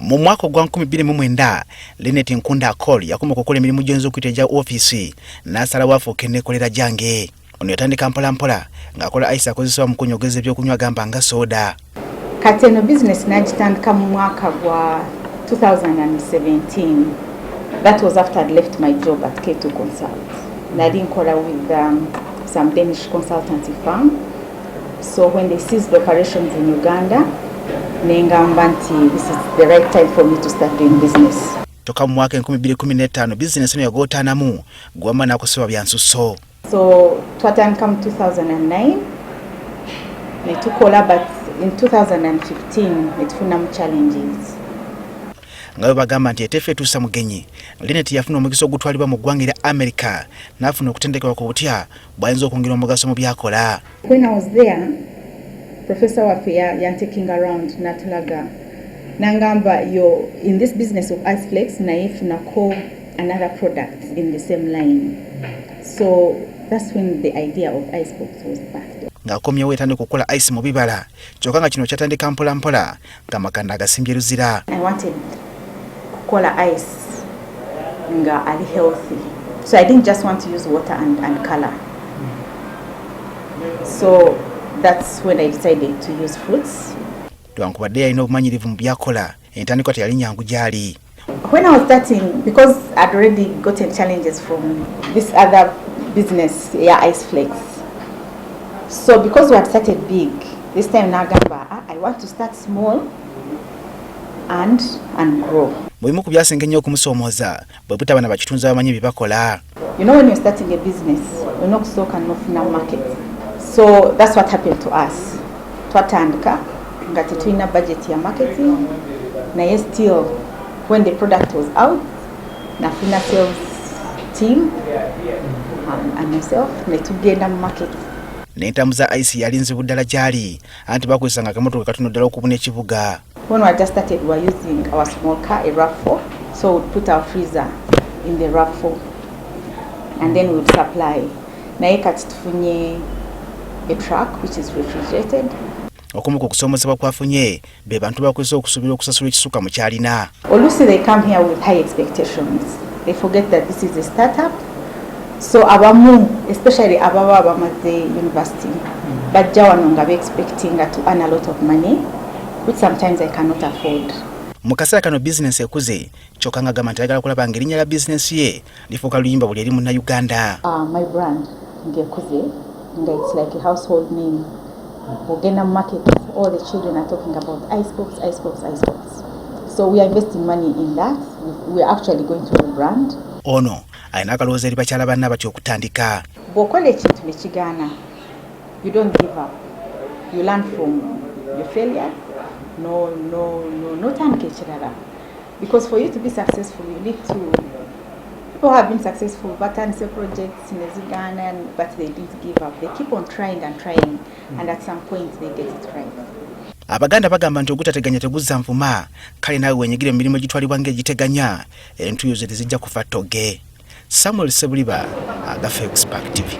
Mu mwaka gwa 2009 Linnet Nkunda akola yakoma okukola emirimu gy'enzo okuyita wofiisi n'asalawo afuuke neekolera gyange. Ono yatandika mpola ng'akola ice akozesebwa mu kunyogeza ebyokunywa gamba nga soda. Kati eno business n'agitandika mu mwaka gwa 2017. That was after I'd left my job at K2 Consult. Nali nkola with some Danish consultancy firm. So when they ceased operations in Uganda, nengamba nti this is the right time for me to start doing business. Toka mu mwaka 2015 business eno yagootanamu gwama n'akusaba bya nsusso. So twatandika mu 2009 ne tukola, but in 2015 netufunamu challenges. Ngayo bagamba nti etefe tusa mugenyi. Linnet yafuna omugiso ogutwalibwa mu ggwanga lya America n'afuna okutendekebwa ku butya bwayinza okwongera omugaso mu byakola. When I was there, Professor Wafia yantaking around natulaga nangamba yo in this business of ice flakes naif nako another product in the same line. So that's when the idea of ice flakes was birthed. Ng'akomyewo yatandika okukola ice mu bibala kyokka nga kino kyatandika mpola ng'amakanda agasimbye luzira. I wanted kukola ice nga ali healthy, so I didn't just want to use water and color. So that's when I decided to use fruits. Twankubadde yalina obumanyirivu mu byakola entandikwa teyali nyangu gyali. When I was starting, because I'd already gotten challenges from this other business, ice flakes. So because we had started big, this time nagamba I want to start small and grow. Bwe ku byasenga nnyo okumusomooza bwe butaba na bakitunzi abamanyi bye bakola. You know, when you're starting a business, you're not so canofina market. So that's what happened to us. Twatandika nga tetulina budget ya marketing, naye still when the product was out, nafuna sales team and myself netugenda mu market. N'entambuza ice yali nzibu ddala gyali anti bakozesanga akamotoka katono ddala okubuna ekibuga. When we just started, we were using our small car, a RAV4, so we'd put our freezer in the RAV4 and then we would supply. Naye kati tufunye a truck which is refrigerated. Okumu ku kusomesebwa kwafunye be bantu bakozesa okusubira okusasula ekisuka mu kyalina. Oluusi they come here with high expectations. They forget that this is a startup. So abamu, especially ababa bamaze university, bajja wano nga be expecting to earn a lot of money, which sometimes I cannot afford. Mu kaseera kano business ekuze kyokka nga gamba nti ayagala kulaba ng'erinnya lya business ye lifuuka luyimba buli eri mu Uganda. My brand ngekuze nga it's like a household name. Ogenda market, all the children are talking about ice pops. So we are investing money in that. We are actually going to rebrand. Ono alina akalowoozo eri bakyala banna bati okutandika. Bw'okola ekintu ne kigaana, you don't give up. You learn from your failure. No time ekirala. Because for you to be successful, you need to. People have been successful, but answer projects in Ghana, but they didn't give up. They keep on trying, and at some point they get it right. Abaganda bagamba nti ogutateganya teguzza nvuma, kale naawe wenyigire mu mirimu egitwalibwa ng'egiteganya entuuyo ze tezijja kufa ttoge. Samuel Sebuliba, Agafa Expact TV.